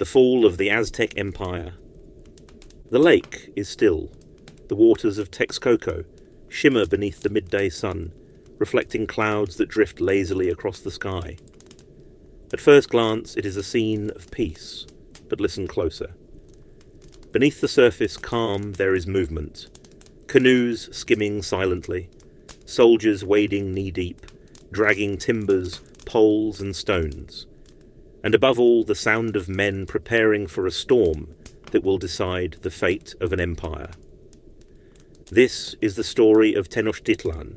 The fall of the Aztec Empire. The lake is still. The waters of Texcoco shimmer beneath the midday sun, reflecting clouds that drift lazily across the sky. At first glance, it is a scene of peace, but listen closer. Beneath the surface calm, there is movement. Canoes skimming silently, soldiers wading knee-deep, dragging timbers, poles and stones. And above all, the sound of men preparing for a storm that will decide the fate of an empire. This is the story of Tenochtitlan,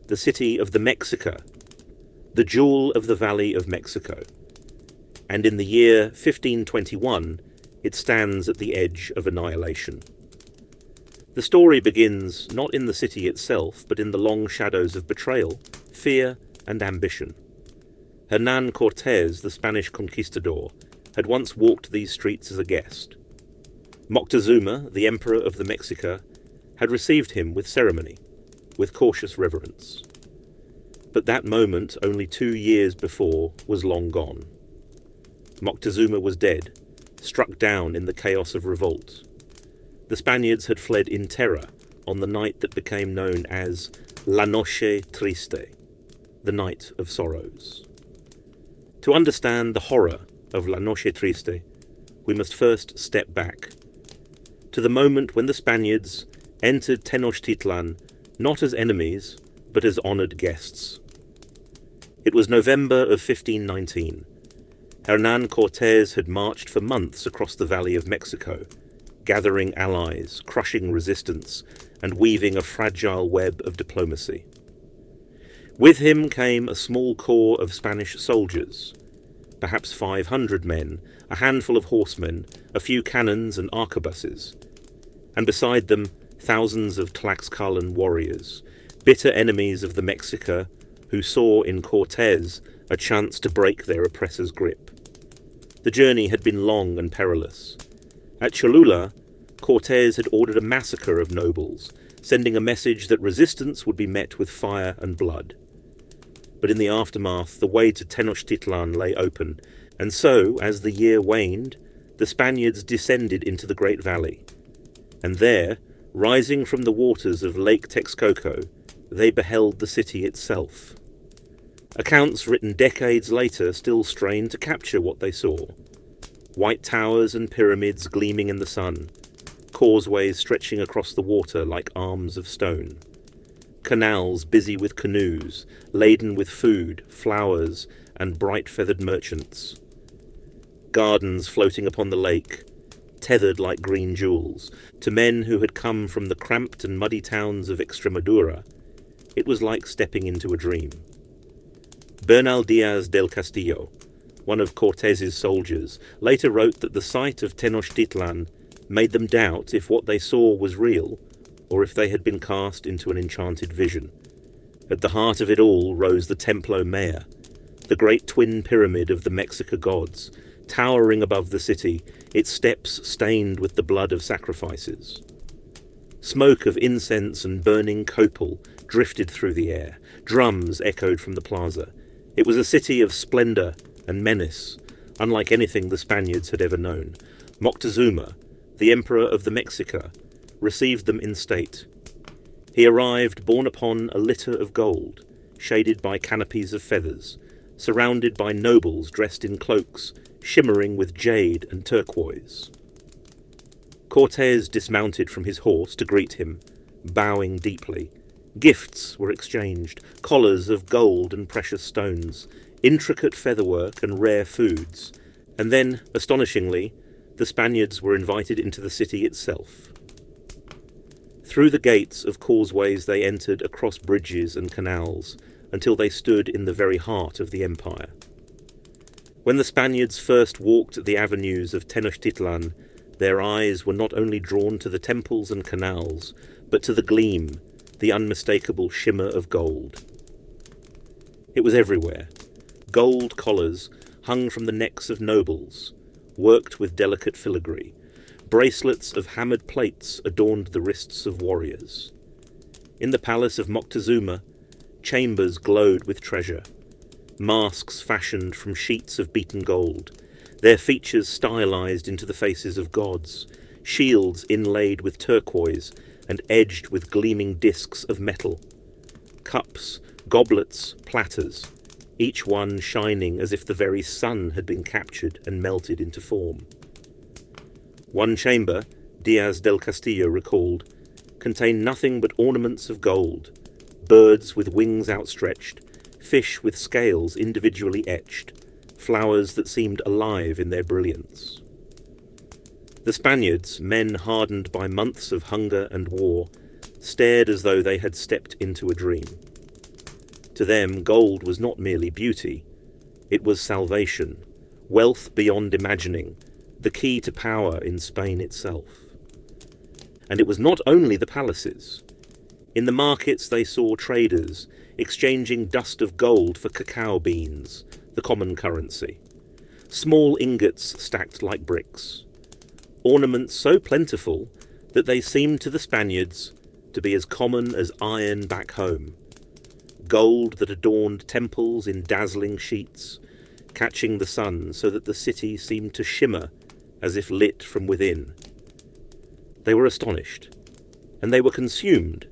the city of the Mexica, the jewel of the Valley of Mexico. And in the year 1521, it stands at the edge of annihilation. The story begins not in the city itself, but in the long shadows of betrayal, fear, and ambition. Hernán Cortés, the Spanish conquistador, had once walked these streets as a guest. Moctezuma, the Emperor of the Mexica, had received him with ceremony, with cautious reverence. But that moment, only 2 years before, was long gone. Moctezuma was dead, struck down in the chaos of revolt. The Spaniards had fled in terror on the night that became known as La Noche Triste, the Night of Sorrows. To understand the horror of La Noche Triste, we must first step back to the moment when the Spaniards entered Tenochtitlan not as enemies, but as honoured guests. It was November of 1519. Hernán Cortés had marched for months across the Valley of Mexico, gathering allies, crushing resistance, and weaving a fragile web of diplomacy. With him came a small corps of Spanish soldiers, perhaps 500 men, a handful of horsemen, a few cannons and arquebuses, and beside them thousands of Tlaxcalan warriors, bitter enemies of the Mexica, who saw in Cortés a chance to break their oppressors' grip. The journey had been long and perilous. At Cholula, Cortés had ordered a massacre of nobles, sending a message that resistance would be met with fire and blood. But in the aftermath, the way to Tenochtitlan lay open, and so, as the year waned, the Spaniards descended into the Great Valley. And there, rising from the waters of Lake Texcoco, they beheld the city itself. Accounts written decades later still strain to capture what they saw. White towers and pyramids gleaming in the sun, causeways stretching across the water like arms of stone, canals busy with canoes, laden with food, flowers, and bright-feathered merchants, gardens floating upon the lake, tethered like green jewels. To men who had come from the cramped and muddy towns of Extremadura, it was like stepping into a dream. Bernal Diaz del Castillo, one of Cortés's soldiers, later wrote that the sight of Tenochtitlan made them doubt if what they saw was real, or if they had been cast into an enchanted vision. At the heart of it all rose the Templo Maya, the great twin pyramid of the Mexica gods, towering above the city, its steps stained with the blood of sacrifices. Smoke of incense and burning copal drifted through the air. Drums echoed from the plaza. It was a city of splendour and menace, unlike anything the Spaniards had ever known. Moctezuma, the Emperor of the Mexica, received them in state. He arrived borne upon a litter of gold, shaded by canopies of feathers, surrounded by nobles dressed in cloaks, shimmering with jade and turquoise. Cortés dismounted from his horse to greet him, bowing deeply. Gifts were exchanged, collars of gold and precious stones, intricate featherwork and rare foods, and then, astonishingly, the Spaniards were invited into the city itself. Through the gates of causeways they entered across bridges and canals, until they stood in the very heart of the empire. When the Spaniards first walked the avenues of Tenochtitlan, their eyes were not only drawn to the temples and canals, but to the gleam, the unmistakable shimmer of gold. It was everywhere. Gold collars hung from the necks of nobles, worked with delicate filigree. Bracelets of hammered plates adorned the wrists of warriors. In the palace of Moctezuma, chambers glowed with treasure. Masks fashioned from sheets of beaten gold, their features stylized into the faces of gods, shields inlaid with turquoise and edged with gleaming discs of metal, cups, goblets, platters, each one shining as if the very sun had been captured and melted into form. One chamber, Diaz del Castillo recalled, contained nothing but ornaments of gold, birds with wings outstretched, fish with scales individually etched, flowers that seemed alive in their brilliance. The Spaniards, men hardened by months of hunger and war, stared as though they had stepped into a dream. To them, gold was not merely beauty, it was salvation, wealth beyond imagining, the key to power in Spain itself. And it was not only the palaces. In the markets they saw traders exchanging dust of gold for cacao beans, the common currency, small ingots stacked like bricks, ornaments so plentiful that they seemed to the Spaniards to be as common as iron back home, gold that adorned temples in dazzling sheets, catching the sun so that the city seemed to shimmer as if lit from within. They were astonished, and they were consumed.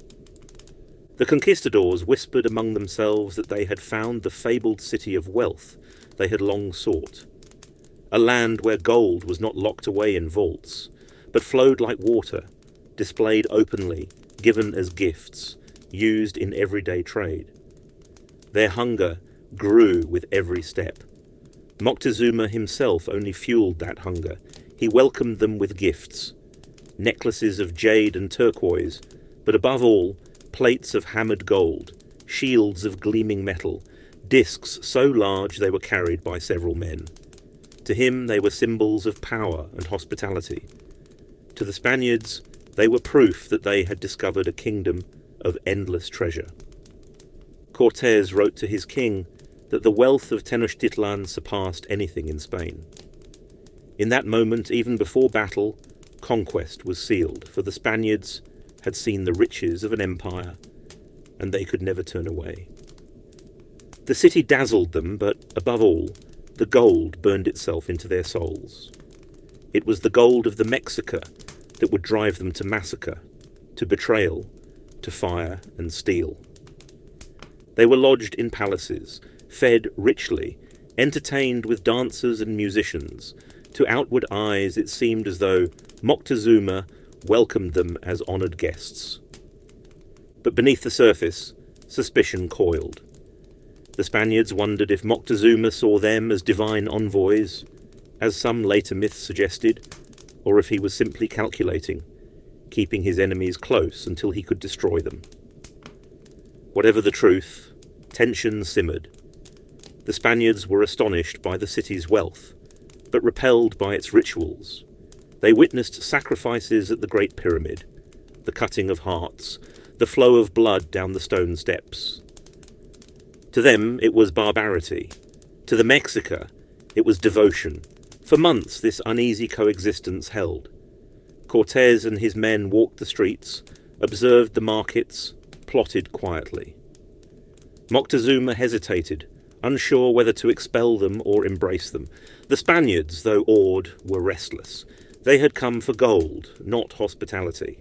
The conquistadors whispered among themselves that they had found the fabled city of wealth they had long sought, a land where gold was not locked away in vaults, but flowed like water, displayed openly, given as gifts, used in everyday trade. Their hunger grew with every step. Moctezuma himself only fueled that hunger. He welcomed them with gifts, necklaces of jade and turquoise, but above all, plates of hammered gold, shields of gleaming metal, discs so large they were carried by several men. To him they were symbols of power and hospitality. To the Spaniards, they were proof that they had discovered a kingdom of endless treasure. Cortés wrote to his king that the wealth of Tenochtitlan surpassed anything in Spain. In that moment, even before battle, conquest was sealed, for the Spaniards had seen the riches of an empire, and they could never turn away. The city dazzled them, but above all, the gold burned itself into their souls. It was the gold of the Mexica that would drive them to massacre, to betrayal, to fire and steel. They were lodged in palaces, fed richly, entertained with dancers and musicians. To outward eyes it seemed as though Moctezuma welcomed them as honoured guests. But beneath the surface, suspicion coiled. The Spaniards wondered if Moctezuma saw them as divine envoys, as some later myths suggested, or if he was simply calculating, keeping his enemies close until he could destroy them. Whatever the truth, tension simmered. The Spaniards were astonished by the city's wealth, but repelled by its rituals. They witnessed sacrifices at the Great Pyramid, the cutting of hearts, the flow of blood down the stone steps. To them it was barbarity. To the Mexica it was devotion. For months this uneasy coexistence held. Cortés and his men walked the streets, observed the markets, plotted quietly. Moctezuma hesitated, unsure whether to expel them or embrace them. The Spaniards, though awed, were restless. They had come for gold, not hospitality.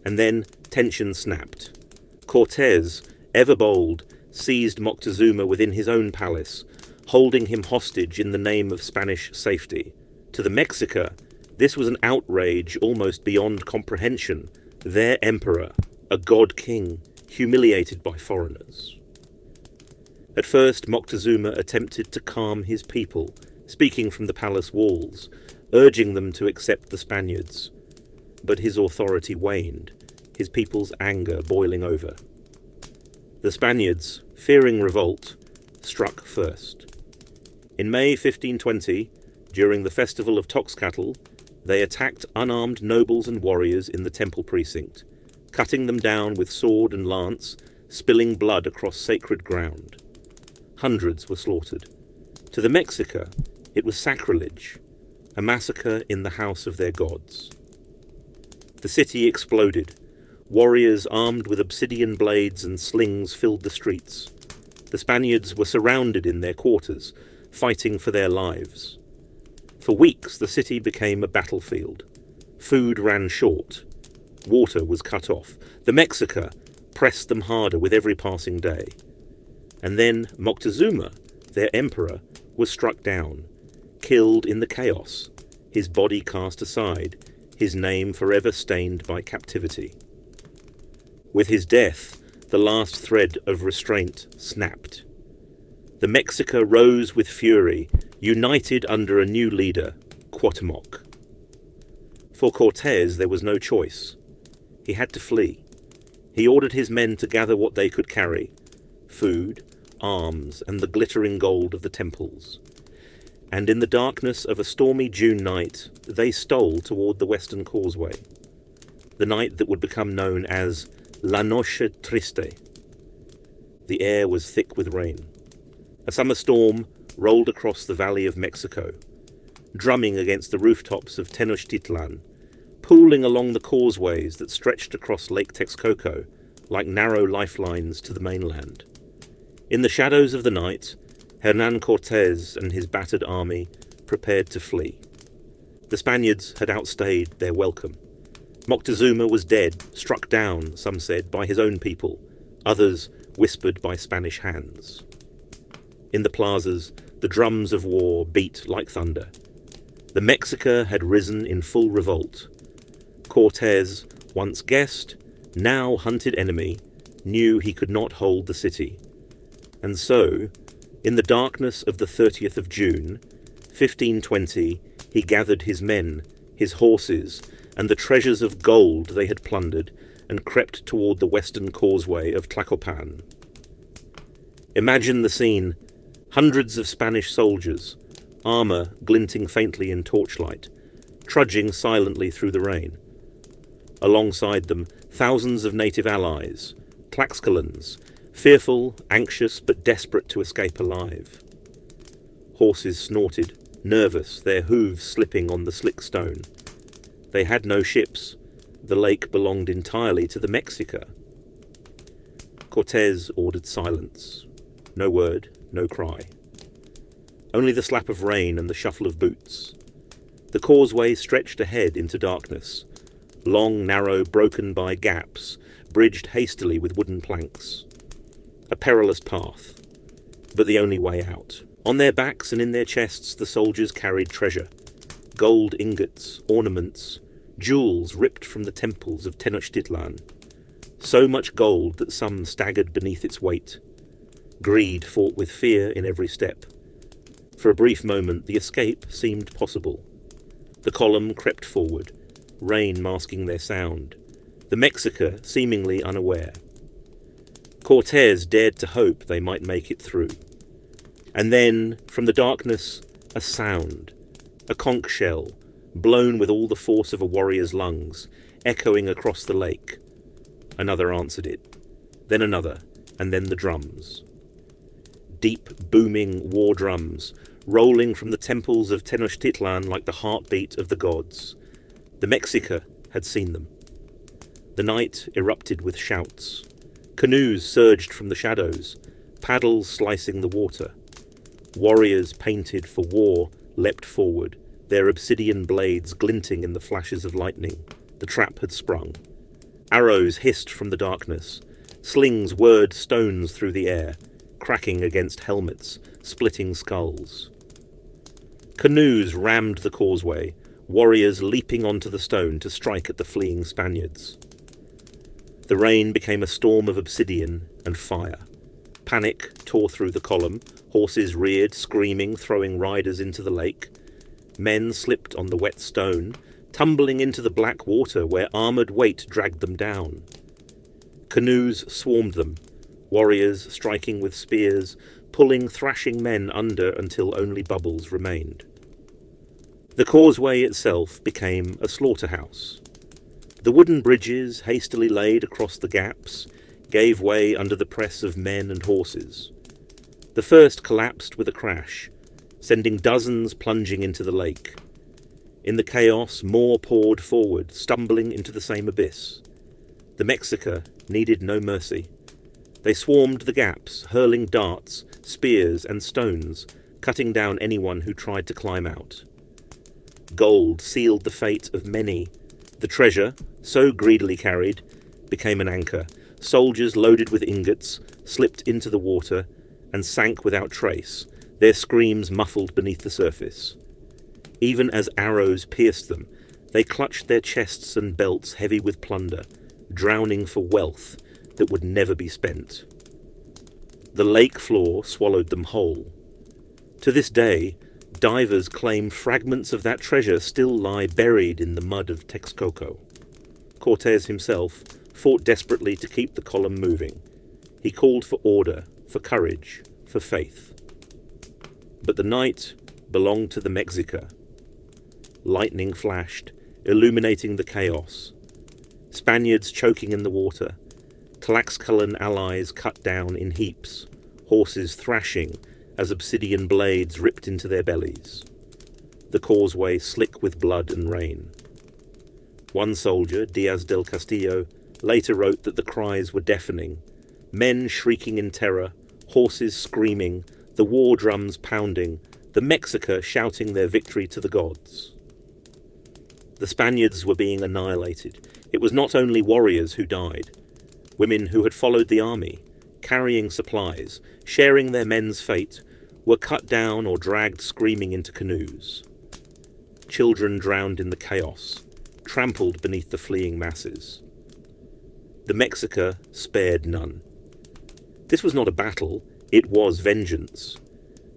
And then tension snapped. Cortés, ever bold, seized Moctezuma within his own palace, holding him hostage in the name of Spanish safety. To the Mexica, this was an outrage almost beyond comprehension. Their emperor, a god-king, humiliated by foreigners. At first, Moctezuma attempted to calm his people, speaking from the palace walls, urging them to accept the Spaniards. But his authority waned, his people's anger boiling over. The Spaniards, fearing revolt, struck first. In May 1520, during the festival of Tlaxcalan, they attacked unarmed nobles and warriors in the temple precinct, cutting them down with sword and lance, spilling blood across sacred ground. Hundreds were slaughtered. To the Mexica, it was sacrilege, a massacre in the house of their gods. The city exploded. Warriors armed with obsidian blades and slings filled the streets. The Spaniards were surrounded in their quarters, fighting for their lives. For weeks the city became a battlefield. Food ran short. Water was cut off. The Mexica pressed them harder with every passing day. And then Moctezuma, their emperor, was struck down, killed in the chaos, his body cast aside, his name forever stained by captivity. With his death, the last thread of restraint snapped. The Mexica rose with fury, united under a new leader, Cuauhtémoc. For Cortés there was no choice. He had to flee. He ordered his men to gather what they could carry: food, arms, and the glittering gold of the temples. And in the darkness of a stormy June night, they stole toward the western causeway, the night that would become known as La Noche Triste. The air was thick with rain. A summer storm rolled across the valley of Mexico, drumming against the rooftops of Tenochtitlan, pooling along the causeways that stretched across Lake Texcoco like narrow lifelines to the mainland. In the shadows of the night, Hernán Cortés and his battered army prepared to flee. The Spaniards had outstayed their welcome. Moctezuma was dead, struck down, some said, by his own people, others whispered by Spanish hands. In the plazas, the drums of war beat like thunder. The Mexica had risen in full revolt. Cortés, once guest, now hunted enemy, knew he could not hold the city. And so, in the darkness of the 30th of June, 1520, he gathered his men, his horses, and the treasures of gold they had plundered, and crept toward the western causeway of Tlaxcalan. Imagine the scene: hundreds of Spanish soldiers, armour glinting faintly in torchlight, trudging silently through the rain. Alongside them, thousands of native allies, Tlaxcalans, fearful, anxious, but desperate to escape alive. Horses snorted, nervous, their hooves slipping on the slick stone. They had no ships. The lake belonged entirely to the Mexica. Cortés ordered silence. No word, no cry. Only the slap of rain and the shuffle of boots. The causeway stretched ahead into darkness, long, narrow, broken by gaps, bridged hastily with wooden planks. A perilous path, but the only way out. On their backs and in their chests the soldiers carried treasure: gold ingots, ornaments, jewels ripped from the temples of Tenochtitlan. So much gold that some staggered beneath its weight. Greed fought with fear in every step. For a brief moment the escape seemed possible. The column crept forward, rain masking their sound, the Mexica seemingly unaware. Cortés dared to hope they might make it through. And then, from the darkness, a sound, a conch shell, blown with all the force of a warrior's lungs, echoing across the lake. Another answered it, then another, and then the drums. Deep, booming war drums, rolling from the temples of Tenochtitlan like the heartbeat of the gods. The Mexica had seen them. The night erupted with shouts. Canoes surged from the shadows, paddles slicing the water. Warriors painted for war leapt forward, their obsidian blades glinting in the flashes of lightning. The trap had sprung. Arrows hissed from the darkness. Slings whirred stones through the air, cracking against helmets, splitting skulls. Canoes rammed the causeway, warriors leaping onto the stone to strike at the fleeing Spaniards. The rain became a storm of obsidian and fire. Panic tore through the column. Horses reared, screaming, throwing riders into the lake. Men slipped on the wet stone, tumbling into the black water where armoured weight dragged them down. Canoes swarmed them, warriors striking with spears, pulling thrashing men under until only bubbles remained. The causeway itself became a slaughterhouse. The wooden bridges, hastily laid across the gaps, gave way under the press of men and horses. The first collapsed with a crash, sending dozens plunging into the lake. In the chaos, more poured forward, stumbling into the same abyss. The Mexica needed no mercy. They swarmed the gaps, hurling darts, spears, and stones, cutting down anyone who tried to climb out. gold sealed the fate of many. The treasure, so greedily carried, became an anchor. Soldiers loaded with ingots slipped into the water and sank without trace, their screams muffled beneath the surface. Even as arrows pierced them, they clutched their chests and belts heavy with plunder, drowning for wealth that would never be spent. The lake floor swallowed them whole. To this day, divers claim fragments of that treasure still lie buried in the mud of Texcoco. Cortés himself fought desperately to keep the column moving. He called for order, for courage, for faith. But the night belonged to the Mexica. Lightning flashed, illuminating the chaos. Spaniards choking in the water. Tlaxcalan allies cut down in heaps, horses thrashing as obsidian blades ripped into their bellies. The causeway slick with blood and rain. One soldier, Diaz del Castillo, later wrote that the cries were deafening. Men shrieking in terror, horses screaming, the war drums pounding, the Mexica shouting their victory to the gods. The Spaniards were being annihilated. It was not only warriors who died. Women who had followed the army, carrying supplies, sharing their men's fate, were cut down or dragged screaming into canoes. Children drowned in the chaos, trampled beneath the fleeing masses. The Mexica spared none. This was not a battle, it was vengeance.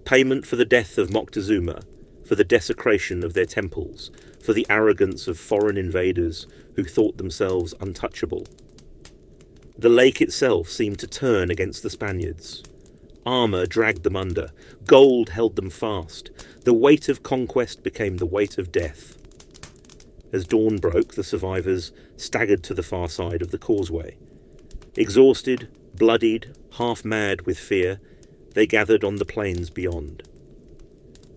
Payment for the death of Moctezuma, for the desecration of their temples, for the arrogance of foreign invaders who thought themselves untouchable. The lake itself seemed to turn against the Spaniards. Armour dragged them under, gold held them fast. The weight of conquest became the weight of death. As dawn broke, the survivors staggered to the far side of the causeway. Exhausted, bloodied, half-mad with fear, they gathered on the plains beyond.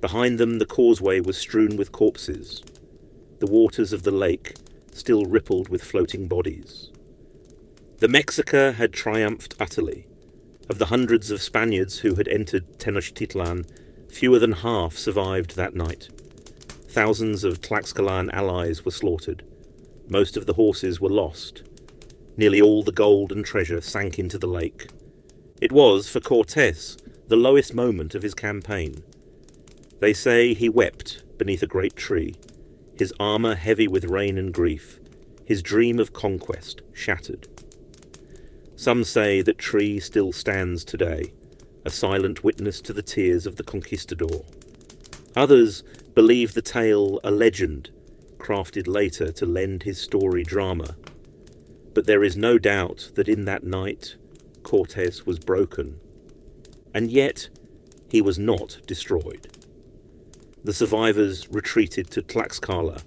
Behind them the causeway was strewn with corpses. The waters of the lake still rippled with floating bodies. The Mexica had triumphed utterly. Of the hundreds of Spaniards who had entered Tenochtitlan, fewer than half survived that night. Thousands of Tlaxcalan allies were slaughtered. Most of the horses were lost. Nearly all the gold and treasure sank into the lake. It was, for Cortés, the lowest moment of his campaign. They say he wept beneath a great tree, his armour heavy with rain and grief, his dream of conquest shattered. Some say that tree still stands today, a silent witness to the tears of the conquistador. Others believe the tale a legend, crafted later to lend his story drama. But there is no doubt that in that night, Cortés was broken. And yet, he was not destroyed. The survivors retreated to Tlaxcala,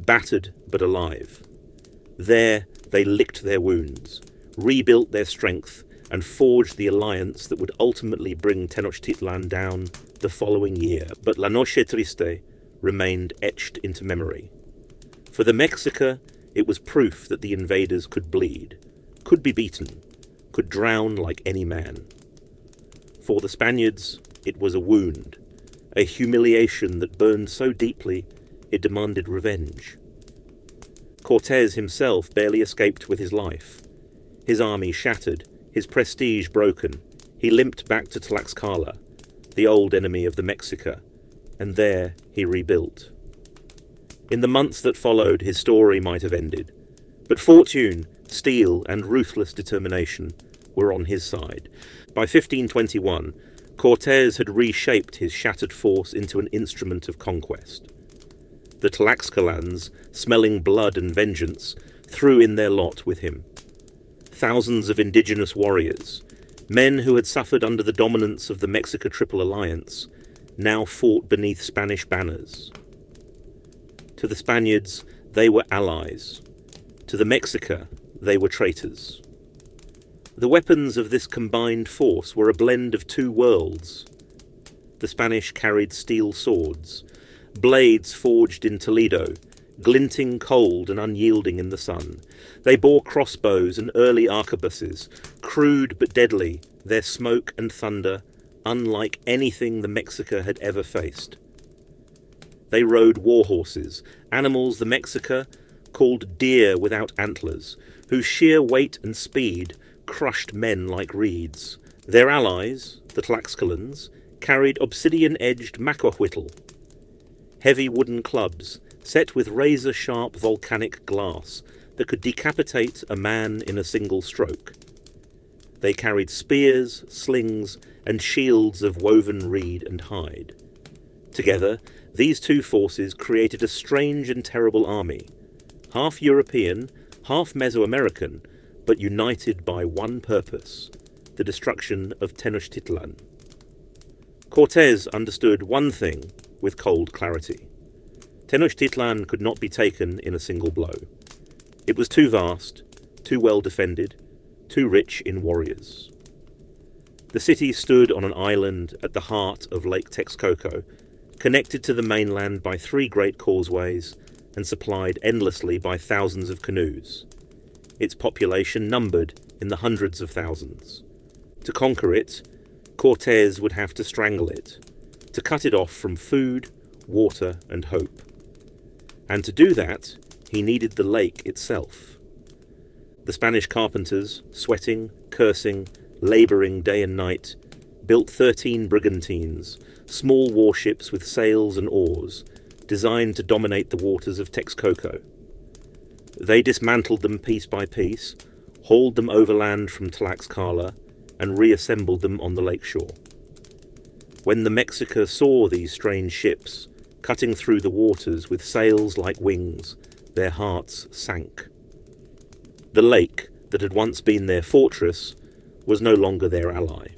battered but alive. There they licked their wounds, rebuilt their strength, and forged the alliance that would ultimately bring Tenochtitlan down the following year. But La Noche Triste remained etched into memory. For the Mexica, it was proof that the invaders could bleed, could be beaten, could drown like any man. For the Spaniards, it was a wound, a humiliation that burned so deeply it demanded revenge. Cortés himself barely escaped with his life. His army shattered, his prestige broken, he limped back to Tlaxcala, the old enemy of the Mexica, and there he rebuilt. In the months that followed, his story might have ended, but fortune, steel, and ruthless determination were on his side. By 1521, Cortés had reshaped his shattered force into an instrument of conquest. The Tlaxcalans, smelling blood and vengeance, threw in their lot with him. Thousands of indigenous warriors, men who had suffered under the dominance of the Mexica Triple Alliance, now fought beneath Spanish banners. To the Spaniards, they were allies. To the Mexica, they were traitors. The weapons of this combined force were a blend of two worlds. The Spanish carried steel swords, blades forged in Toledo, glinting cold and unyielding in the sun. They bore crossbows and early arquebuses, crude but deadly, their smoke and thunder unlike anything the Mexica had ever faced. They rode war horses, animals the Mexica called deer without antlers, whose sheer weight and speed crushed men like reeds. Their allies, the Tlaxcalans, carried obsidian-edged macahuitl, heavy wooden clubs set with razor-sharp volcanic glass that could decapitate a man in a single stroke. They carried spears, slings, and shields of woven reed and hide. Together, these two forces created a strange and terrible army, half European, half Mesoamerican, but united by one purpose: the destruction of Tenochtitlan. Cortés understood one thing with cold clarity. Tenochtitlan could not be taken in a single blow. It was too vast, too well defended, too rich in warriors. The city stood on an island at the heart of Lake Texcoco, connected to the mainland by 3 great causeways and supplied endlessly by thousands of canoes. Its population numbered in the hundreds of thousands. To conquer it, Cortés would have to strangle it, to cut it off from food, water, and hope. And to do that, he needed the lake itself. The Spanish carpenters, sweating, cursing, labouring day and night, built 13 brigantines, small warships with sails and oars, designed to dominate the waters of Texcoco. They dismantled them piece by piece, hauled them overland from Tlaxcala, and reassembled them on the lakeshore. When the Mexica saw these strange ships, cutting through the waters with sails like wings, their hearts sank. The lake, that had once been their fortress, was no longer their ally.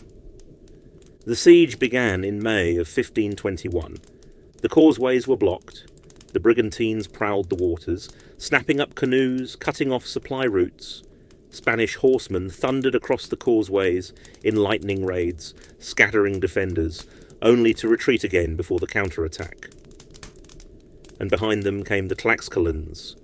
The siege began in May of 1521. The causeways were blocked. The brigantines prowled the waters, snapping up canoes, cutting off supply routes. Spanish horsemen thundered across the causeways in lightning raids, scattering defenders, only to retreat again before the counterattack. And behind them came the Tlaxcalans,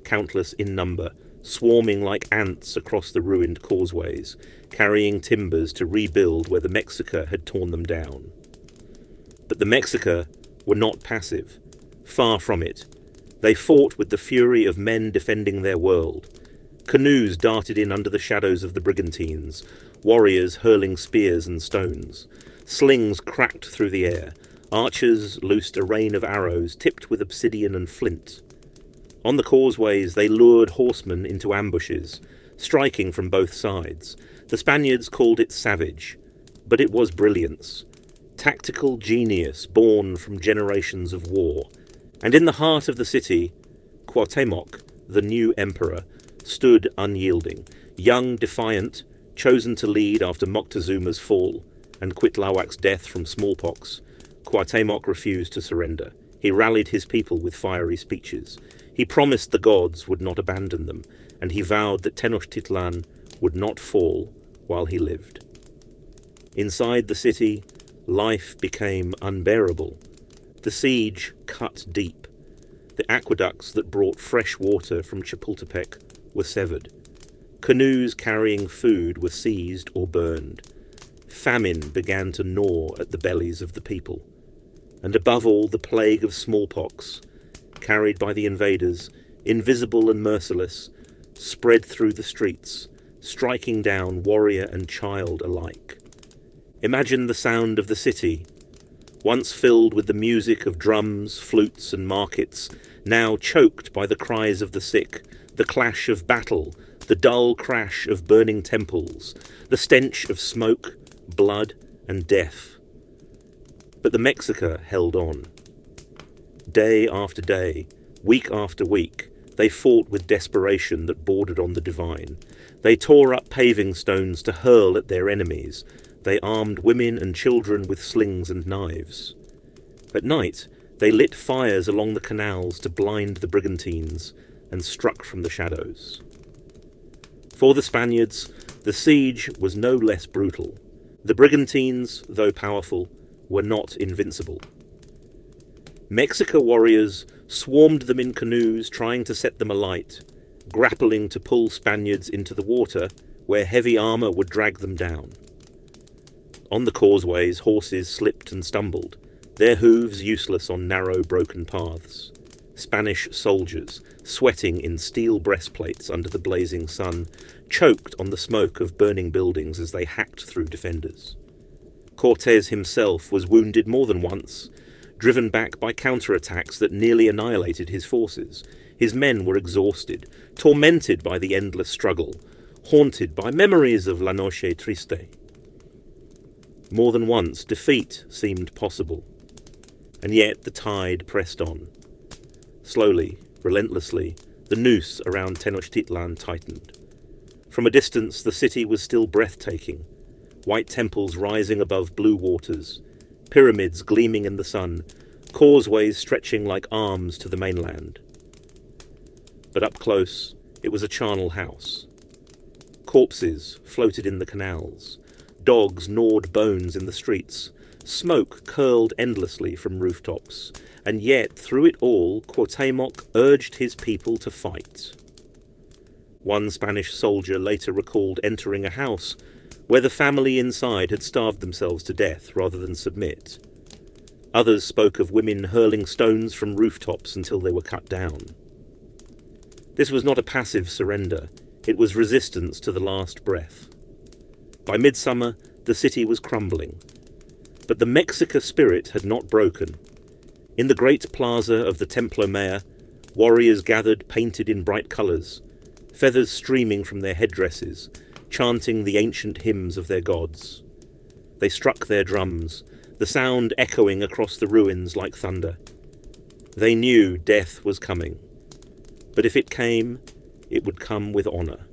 countless in number, swarming like ants across the ruined causeways, carrying timbers to rebuild where the Mexica had torn them down. But the Mexica were not passive. Far from it. They fought with the fury of men defending their world. Canoes darted in under the shadows of the brigantines, warriors hurling spears and stones. Slings cracked through the air. Archers loosed a rain of arrows tipped with obsidian and flint. On the causeways they lured horsemen into ambushes, striking from both sides. The Spaniards called it savage, but it was brilliance. Tactical genius born from generations of war. And in the heart of the city, Cuauhtémoc, the new emperor, stood unyielding, young, defiant, chosen to lead after Moctezuma's fall and Cuitlawac's death from smallpox. Cuauhtémoc refused to surrender. He rallied his people with fiery speeches. He promised the gods would not abandon them, and he vowed that Tenochtitlan would not fall while he lived. Inside the city, life became unbearable. The siege cut deep. The aqueducts that brought fresh water from Chapultepec were severed. Canoes carrying food were seized or burned. Famine began to gnaw at the bellies of the people. And above all, the plague of smallpox, carried by the invaders, invisible and merciless, spread through the streets, striking down warrior and child alike. Imagine the sound of the city, once filled with the music of drums, flutes, and markets, now choked by the cries of the sick, the clash of battle, the dull crash of burning temples, the stench of smoke, blood, and death. But the Mexica held on. Day after day, week after week, they fought with desperation that bordered on the divine. They tore up paving stones to hurl at their enemies. They armed women and children with slings and knives. At night, they lit fires along the canals to blind the brigantines and struck from the shadows. For the Spaniards, the siege was no less brutal. The brigantines, though powerful, were not invincible. Mexica warriors swarmed them in canoes, trying to set them alight, grappling to pull Spaniards into the water, where heavy armour would drag them down. On the causeways, horses slipped and stumbled. their hooves useless on narrow, broken paths. Spanish soldiers, sweating in steel breastplates under the blazing sun, choked on the smoke of burning buildings as they hacked through defenders. Cortés himself was wounded more than once, driven back by counterattacks that nearly annihilated his forces. His men were exhausted, tormented by the endless struggle, haunted by memories of La Noche Triste. More than once, defeat seemed possible, and yet the tide pressed on. Slowly, relentlessly, the noose around Tenochtitlan tightened. From a distance, the city was still breathtaking, white temples rising above blue waters, pyramids gleaming in the sun, causeways stretching like arms to the mainland. But up close, it was a charnel house. Corpses floated in the canals. Dogs gnawed bones in the streets. Smoke curled endlessly from rooftops. And yet, through it all, Cuauhtémoc urged his people to fight. One Spanish soldier later recalled entering a house where the family inside had starved themselves to death rather than submit. Others spoke of women hurling stones from rooftops until they were cut down. This was not a passive surrender. It was resistance to the last breath. By midsummer, the city was crumbling. But the Mexica spirit had not broken. In the great plaza of the Templo Mayor, warriors gathered painted in bright colours, feathers streaming from their headdresses, chanting the ancient hymns of their gods. They struck their drums, the sound echoing across the ruins like thunder. They knew death was coming. But if it came, it would come with honour.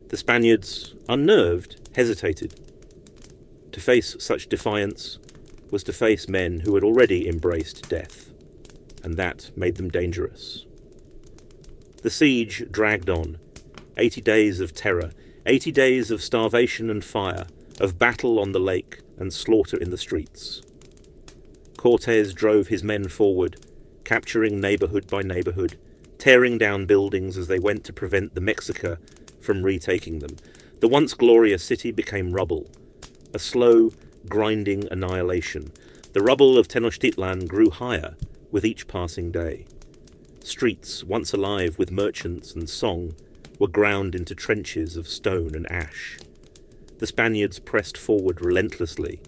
The Spaniards, unnerved, hesitated. To face such defiance was to face men who had already embraced death, and that made them dangerous. The siege dragged on. 80 days of terror, 80 days of starvation and fire, of battle on the lake and slaughter in the streets. Cortés drove his men forward, capturing neighbourhood by neighbourhood, tearing down buildings as they went to prevent the Mexica from retaking them. The once glorious city became rubble, a slow, grinding annihilation. The rubble of Tenochtitlan grew higher with each passing day. Streets, once alive with merchants and song, were ground into trenches of stone and ash. The Spaniards pressed forward relentlessly,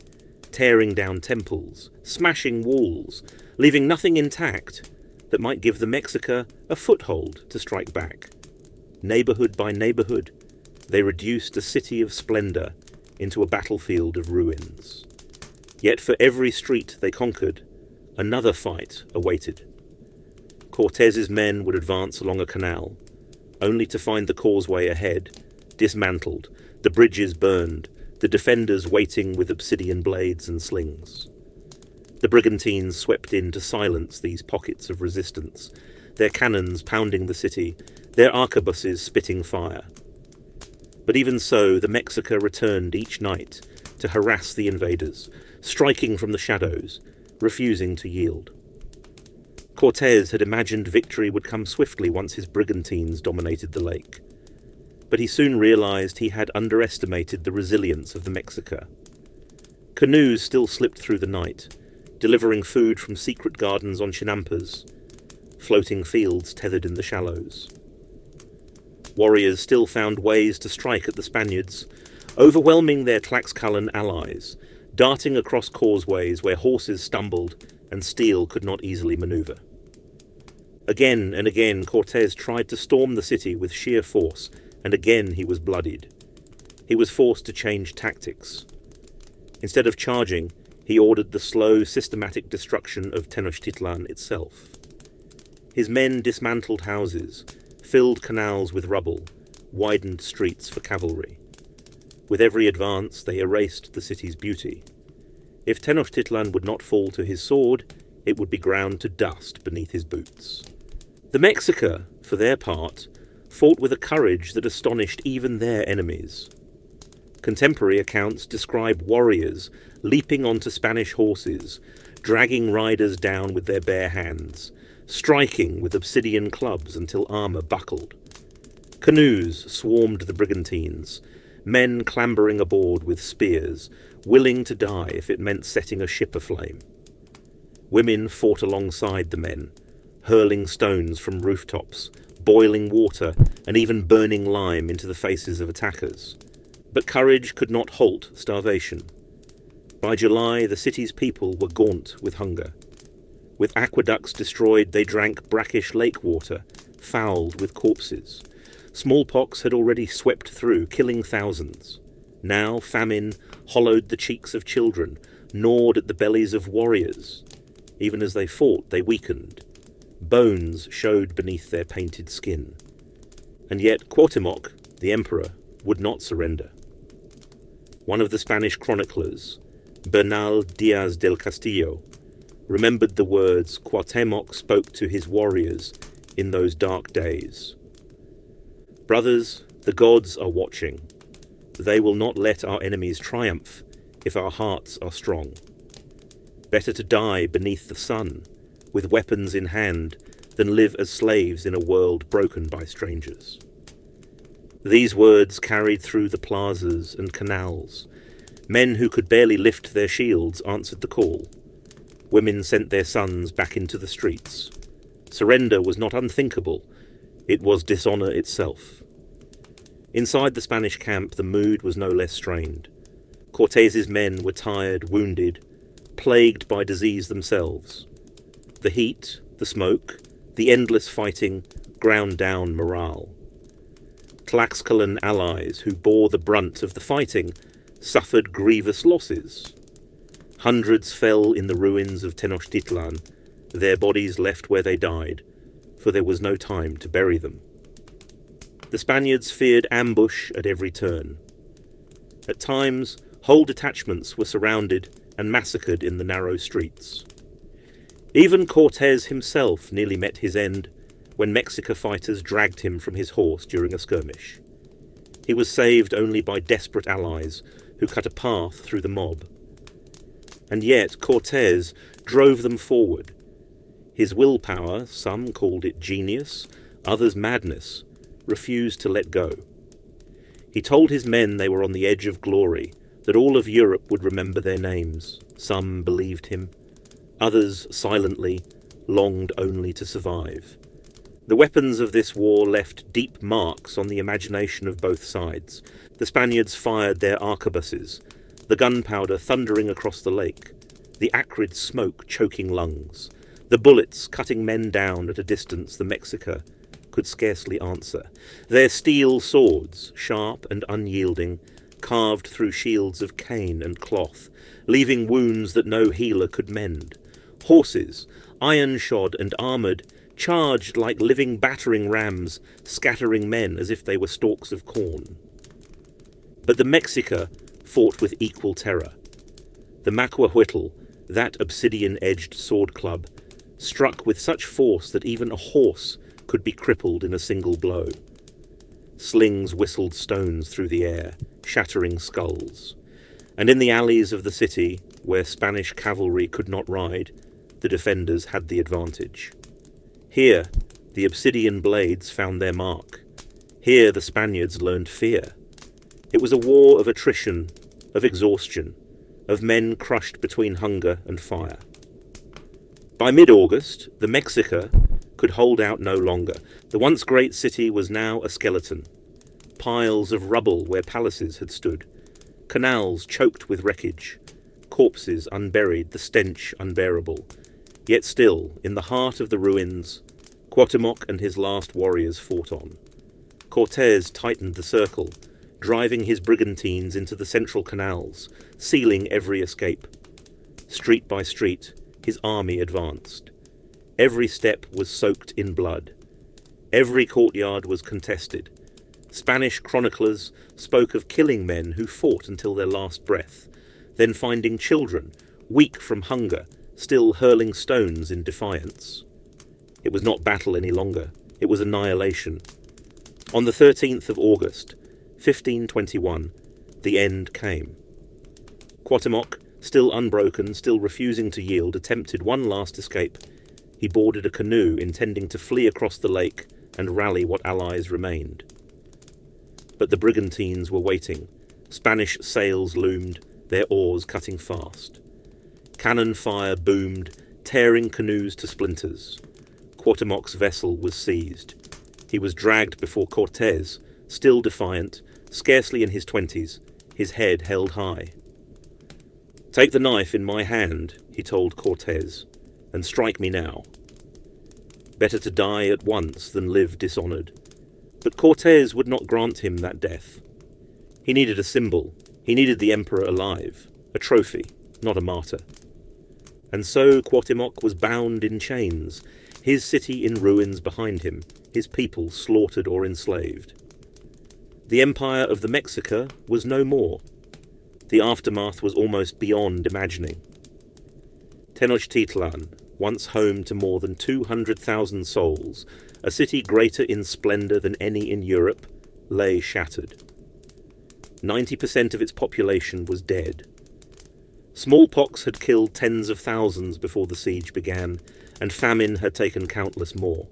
tearing down temples, smashing walls, leaving nothing intact that might give the Mexica a foothold to strike back. Neighbourhood by neighbourhood, they reduced a city of splendour into a battlefield of ruins. Yet for every street they conquered, another fight awaited. Cortés's men would advance along a canal, only to find the causeway ahead dismantled, the bridges burned, the defenders waiting with obsidian blades and slings. The brigantines swept in to silence these pockets of resistance, their cannons pounding the city, their arquebuses spitting fire. But even so, the Mexica returned each night to harass the invaders, striking from the shadows, refusing to yield. Cortés had imagined victory would come swiftly once his brigantines dominated the lake. But he soon realized he had underestimated the resilience of the Mexica. Canoes still slipped through the night, delivering food from secret gardens on chinampas, floating fields tethered in the shallows. Warriors still found ways to strike at the Spaniards, overwhelming their Tlaxcalan allies, darting across causeways where horses stumbled and steel could not easily maneuver. Again and again Cortés tried to storm the city with sheer force, and again he was bloodied. He was forced to change tactics. Instead of charging, he ordered the slow, systematic destruction of Tenochtitlan itself. His men dismantled houses, filled canals with rubble, widened streets for cavalry. With every advance, they erased the city's beauty. If Tenochtitlan would not fall to his sword, it would be ground to dust beneath his boots. The Mexica, for their part, fought with a courage that astonished even their enemies. Contemporary accounts describe warriors leaping onto Spanish horses, dragging riders down with their bare hands, striking with obsidian clubs until armour buckled. Canoes swarmed the brigantines, men clambering aboard with spears, willing to die if it meant setting a ship aflame. Women fought alongside the men, hurling stones from rooftops, boiling water, and even burning lime into the faces of attackers. But courage could not halt starvation. By July, the city's people were gaunt with hunger. With aqueducts destroyed, they drank brackish lake water, fouled with corpses. Smallpox had already swept through, killing thousands. Now famine hollowed the cheeks of children, gnawed at the bellies of warriors. Even as they fought, they weakened. Bones showed beneath their painted skin. And yet Cuauhtémoc, the emperor, would not surrender. One of the Spanish chroniclers, Bernal Diaz del Castillo, remembered the words Cuauhtémoc spoke to his warriors in those dark days. Brothers, the gods are watching. They will not let our enemies triumph if our hearts are strong. Better to die beneath the sun, with weapons in hand, than live as slaves in a world broken by strangers. These words carried through the plazas and canals. Men who could barely lift their shields answered the call. Women sent their sons back into the streets. Surrender was not unthinkable. It was dishonour itself. Inside the Spanish camp, the mood was no less strained. Cortés's men were tired, wounded, plagued by disease themselves. The heat, the smoke, the endless fighting ground down morale. Tlaxcalan allies who bore the brunt of the fighting suffered grievous losses. Hundreds fell in the ruins of Tenochtitlan, their bodies left where they died, for there was no time to bury them. The Spaniards feared ambush at every turn. At times, whole detachments were surrounded and massacred in the narrow streets. Even Cortés himself nearly met his end when Mexica fighters dragged him from his horse during a skirmish. He was saved only by desperate allies who cut a path through the mob. And yet Cortés drove them forward. His willpower, some called it genius, others madness, refused to let go. He told his men they were on the edge of glory, that all of Europe would remember their names. Some believed him. Others, silently, longed only to survive. The weapons of this war left deep marks on the imagination of both sides. The Spaniards fired their arquebuses, the gunpowder thundering across the lake, the acrid smoke choking lungs, the bullets cutting men down at a distance the Mexica could scarcely answer. Their steel swords, sharp and unyielding, carved through shields of cane and cloth, leaving wounds that no healer could mend. Horses, iron-shod and armoured, charged like living battering rams, scattering men as if they were stalks of corn. But the Mexica fought with equal terror. The macuahuitl, that obsidian-edged sword club, struck with such force that even a horse could be crippled in a single blow. Slings whistled stones through the air, shattering skulls. And in the alleys of the city, where Spanish cavalry could not ride, the defenders had the advantage. Here, the obsidian blades found their mark. Here the Spaniards learned fear. It was a war of attrition, of exhaustion, of men crushed between hunger and fire. By mid-August, the Mexica could hold out no longer. The once great city was now a skeleton. Piles of rubble where palaces had stood. Canals choked with wreckage. Corpses unburied, the stench unbearable. Yet still, in the heart of the ruins, Cuauhtémoc and his last warriors fought on. Cortés tightened the circle, driving his brigantines into the central canals, sealing every escape. Street by street, his army advanced. Every step was soaked in blood. Every courtyard was contested. Spanish chroniclers spoke of killing men who fought until their last breath, then finding children, weak from hunger, still hurling stones in defiance. It was not battle any longer. It was annihilation. On the 13th of August, 1521, the end came. Cuauhtémoc, still unbroken, still refusing to yield, attempted one last escape. He boarded a canoe, intending to flee across the lake and rally what allies remained. But the brigantines were waiting. Spanish sails loomed, their oars cutting fast. Cannon fire boomed, tearing canoes to splinters. Cuauhtémoc's vessel was seized. He was dragged before Cortés, still defiant, scarcely in his 20s, his head held high. "Take the knife in my hand," he told Cortés, "and strike me now. Better to die at once than live dishonoured." But Cortés would not grant him that death. He needed a symbol. He needed the emperor alive, a trophy, not a martyr. And so Cuauhtémoc was bound in chains, his city in ruins behind him, his people slaughtered or enslaved. The empire of the Mexica was no more. The aftermath was almost beyond imagining. Tenochtitlan, once home to more than 200,000 souls, a city greater in splendour than any in Europe, lay shattered. 90% of its population was dead. Smallpox had killed tens of thousands before the siege began, and famine had taken countless more.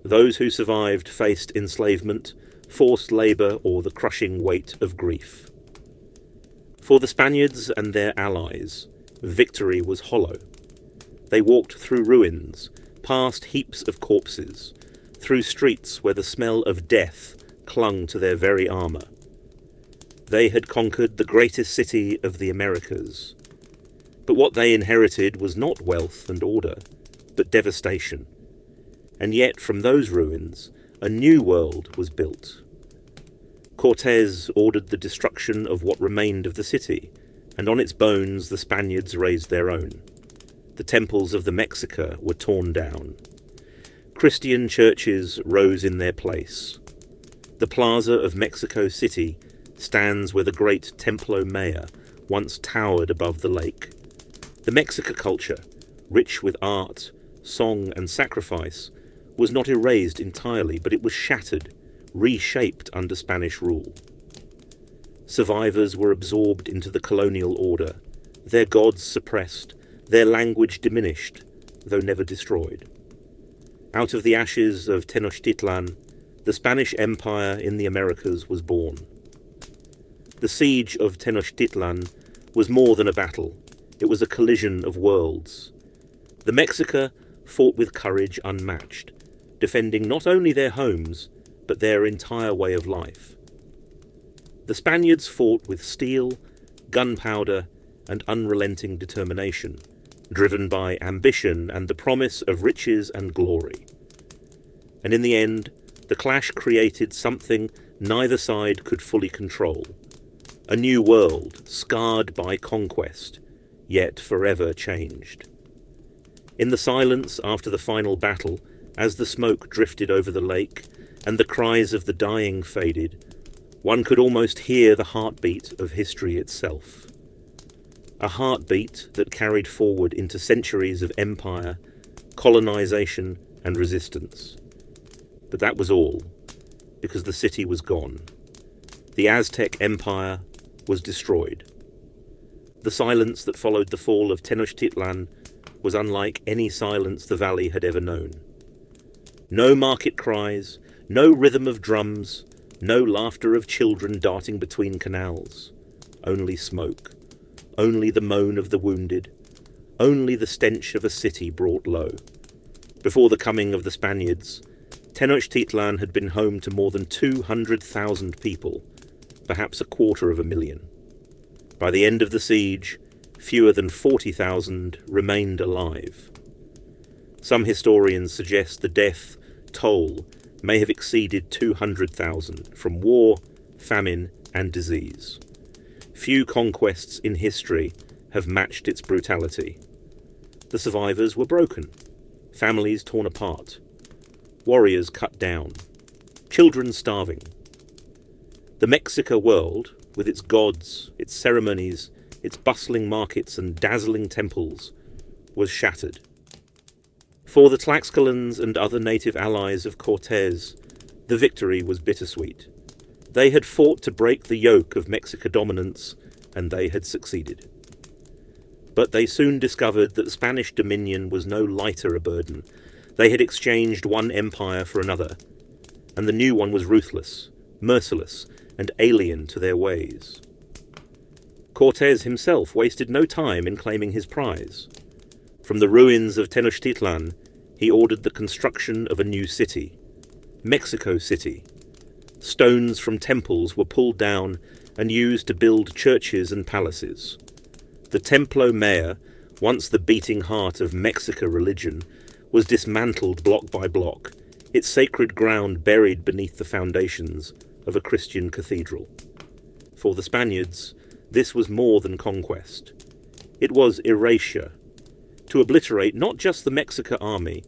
Those who survived faced enslavement, forced labour, or the crushing weight of grief. For the Spaniards and their allies, victory was hollow. They walked through ruins, past heaps of corpses, through streets where the smell of death clung to their very armour. They had conquered the greatest city of the Americas. But what they inherited was not wealth and order, but devastation. And yet from those ruins, a new world was built. Cortés ordered the destruction of what remained of the city, and on its bones the Spaniards raised their own. The temples of the Mexica were torn down. Christian churches rose in their place. The plaza of Mexico City stands where the great Templo Mayor once towered above the lake. The Mexica culture, rich with art, song and sacrifice, was not erased entirely, but it was shattered, reshaped under Spanish rule. Survivors were absorbed into the colonial order, their gods suppressed, their language diminished, though never destroyed. Out of the ashes of Tenochtitlan, the Spanish Empire in the Americas was born. The siege of Tenochtitlan was more than a battle. It was a collision of worlds. The Mexica fought with courage unmatched, defending not only their homes, but their entire way of life. The Spaniards fought with steel, gunpowder, and unrelenting determination, driven by ambition and the promise of riches and glory. And in the end, the clash created something neither side could fully control. A new world, scarred by conquest, yet forever changed. In the silence after the final battle, as the smoke drifted over the lake, and the cries of the dying faded, one could almost hear the heartbeat of history itself. A heartbeat that carried forward into centuries of empire, colonization, and resistance. But that was all, because the city was gone. The Aztec Empire was destroyed. The silence that followed the fall of Tenochtitlan was unlike any silence the valley had ever known. No market cries, no rhythm of drums, no laughter of children darting between canals. Only smoke, only the moan of the wounded, only the stench of a city brought low. Before the coming of the Spaniards, Tenochtitlan had been home to more than 200,000 people, perhaps 250,000. By the end of the siege, fewer than 40,000 remained alive. Some historians suggest the death toll may have exceeded 200,000 from war, famine, and disease. Few conquests in history have matched its brutality. The survivors were broken, families torn apart, warriors cut down, children starving. The Mexica world, with its gods, its ceremonies, its bustling markets and dazzling temples, was shattered. For the Tlaxcalans and other native allies of Cortés, the victory was bittersweet. They had fought to break the yoke of Mexica dominance, and they had succeeded. But they soon discovered that Spanish dominion was no lighter a burden. They had exchanged one empire for another, and the new one was ruthless, merciless, and alien to their ways. Cortés himself wasted no time in claiming his prize. From the ruins of Tenochtitlan, he ordered the construction of a new city, Mexico City. Stones from temples were pulled down and used to build churches and palaces. The Templo Mayor, once the beating heart of Mexica religion, was dismantled block by block, its sacred ground buried beneath the foundations of a Christian cathedral. For the Spaniards, this was more than conquest. It was erasure, to obliterate not just the Mexica army,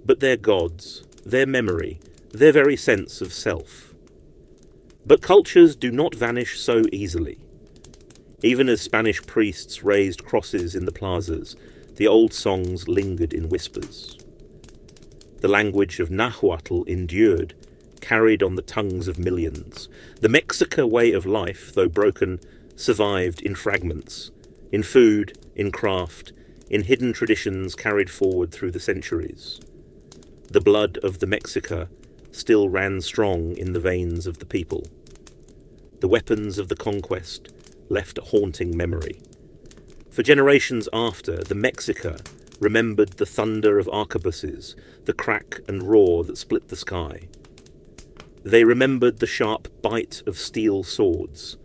but their gods, their memory, their very sense of self. But cultures do not vanish so easily. Even as Spanish priests raised crosses in the plazas, the old songs lingered in whispers. The language of Nahuatl endured, carried on the tongues of millions. The Mexica way of life, though broken, survived in fragments, in food, in craft, in hidden traditions carried forward through the centuries. The blood of the Mexica still ran strong in the veins of the people. The weapons of the conquest left a haunting memory. For generations after, the Mexica remembered the thunder of arquebuses, the crack and roar that split the sky. They remembered the sharp bite of steel swords,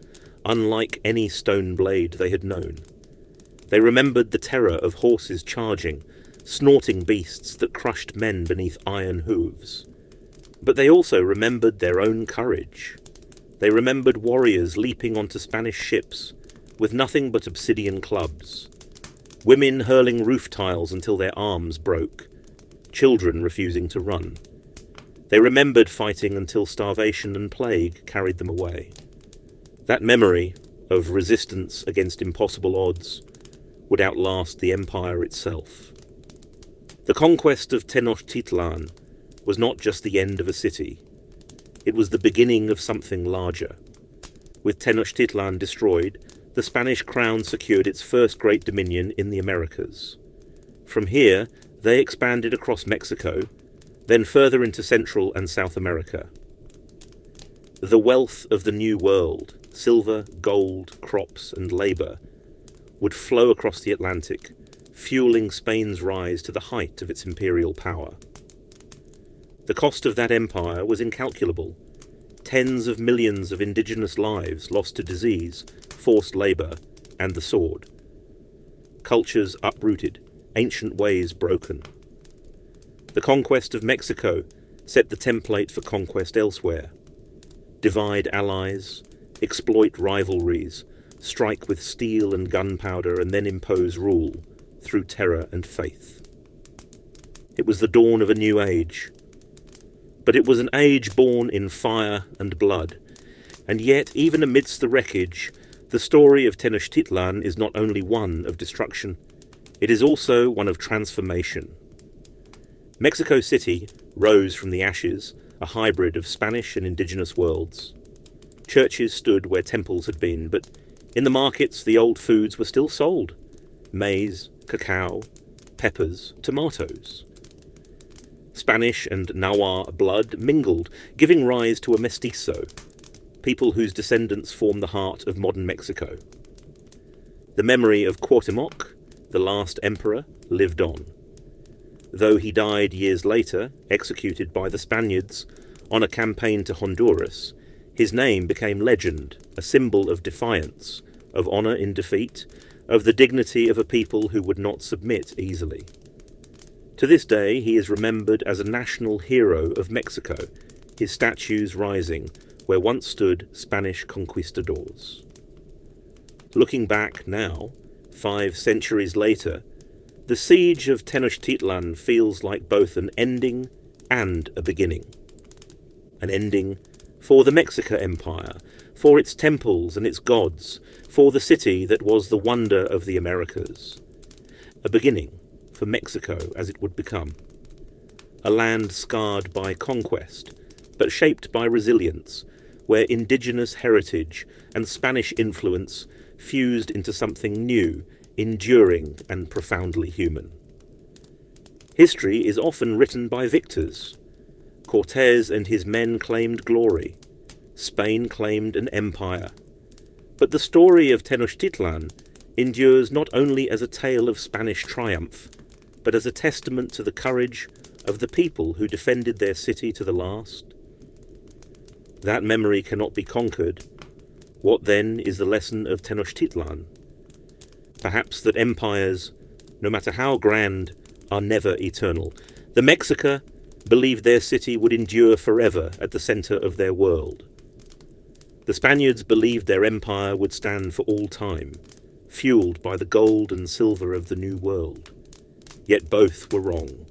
unlike any stone blade they had known. They remembered the terror of horses charging, snorting beasts that crushed men beneath iron hooves. But they also remembered their own courage. They remembered warriors leaping onto Spanish ships with nothing but obsidian clubs, women hurling roof tiles until their arms broke, children refusing to run. They remembered fighting until starvation and plague carried them away. That memory of resistance against impossible odds would outlast the empire itself. The conquest of Tenochtitlan was not just the end of a city. It was the beginning of something larger. With Tenochtitlan destroyed, the Spanish crown secured its first great dominion in the Americas. From here, they expanded across Mexico, then further into Central and South America. The wealth of the New World, silver, gold, crops, and labour, would flow across the Atlantic, fueling Spain's rise to the height of its imperial power. The cost of that empire was incalculable. Tens of millions of indigenous lives lost to disease, forced labour, and the sword. Cultures uprooted, ancient ways broken. The conquest of Mexico set the template for conquest elsewhere. Divide allies, exploit rivalries, strike with steel and gunpowder, and then impose rule through terror and faith. It was the dawn of a new age. But it was an age born in fire and blood, and yet, even amidst the wreckage, the story of Tenochtitlan is not only one of destruction, it is also one of transformation. Mexico City rose from the ashes, a hybrid of Spanish and indigenous worlds. Churches stood where temples had been, but in the markets the old foods were still sold. Maize, cacao, peppers, tomatoes. Spanish and Nahuatl blood mingled, giving rise to a mestizo, people whose descendants form the heart of modern Mexico. The memory of Cuauhtémoc, the last emperor, lived on. Though he died years later, executed by the Spaniards, on a campaign to Honduras, his name became legend, a symbol of defiance, of honour in defeat, of the dignity of a people who would not submit easily. To this day, he is remembered as a national hero of Mexico, his statues rising where once stood Spanish conquistadors. Looking back now, 5 centuries later, the siege of Tenochtitlan feels like both an ending and a beginning. An ending for the Mexica Empire, for its temples and its gods, for the city that was the wonder of the Americas. A beginning for Mexico as it would become. A land scarred by conquest, but shaped by resilience, where indigenous heritage and Spanish influence fused into something new, enduring and profoundly human. History is often written by victors. Cortés and his men claimed glory. Spain claimed an empire. But the story of Tenochtitlan endures not only as a tale of Spanish triumph, but as a testament to the courage of the people who defended their city to the last? That memory cannot be conquered. What then is the lesson of Tenochtitlan? Perhaps that empires, no matter how grand, are never eternal. The Mexica believed their city would endure forever at the centre of their world. The Spaniards believed their empire would stand for all time, fueled by the gold and silver of the New World. Yet both were wrong.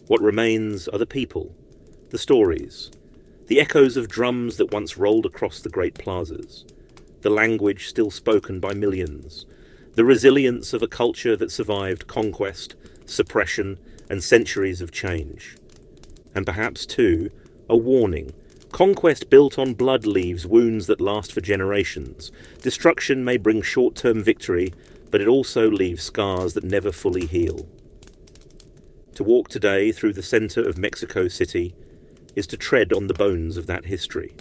What remains are the people, the stories, the echoes of drums that once rolled across the great plazas, the language still spoken by millions, the resilience of a culture that survived conquest, suppression, and centuries of change. And perhaps, too, a warning. Conquest built on blood leaves wounds that last for generations. Destruction may bring short-term victory, but it also leaves scars that never fully heal. To walk today through the centre of Mexico City is to tread on the bones of that history.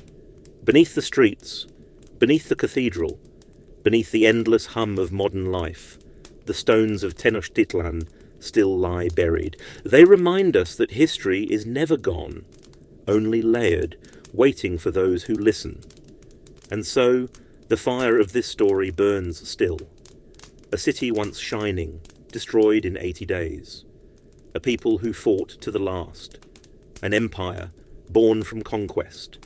Beneath the streets, beneath the cathedral, beneath the endless hum of modern life, the stones of Tenochtitlan still lie buried. They remind us that history is never gone, only layered, waiting for those who listen. And so, the fire of this story burns still. A city once shining, destroyed in 80 days. A people who fought to the last. An empire born from conquest.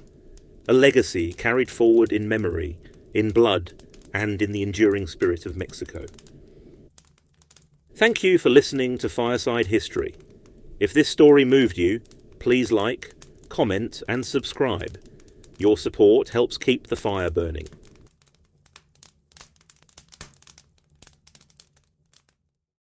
A legacy carried forward in memory, in blood, and in the enduring spirit of Mexico. Thank you for listening to Fireside History. If this story moved you, please like, comment and subscribe. Your support helps keep the fire burning.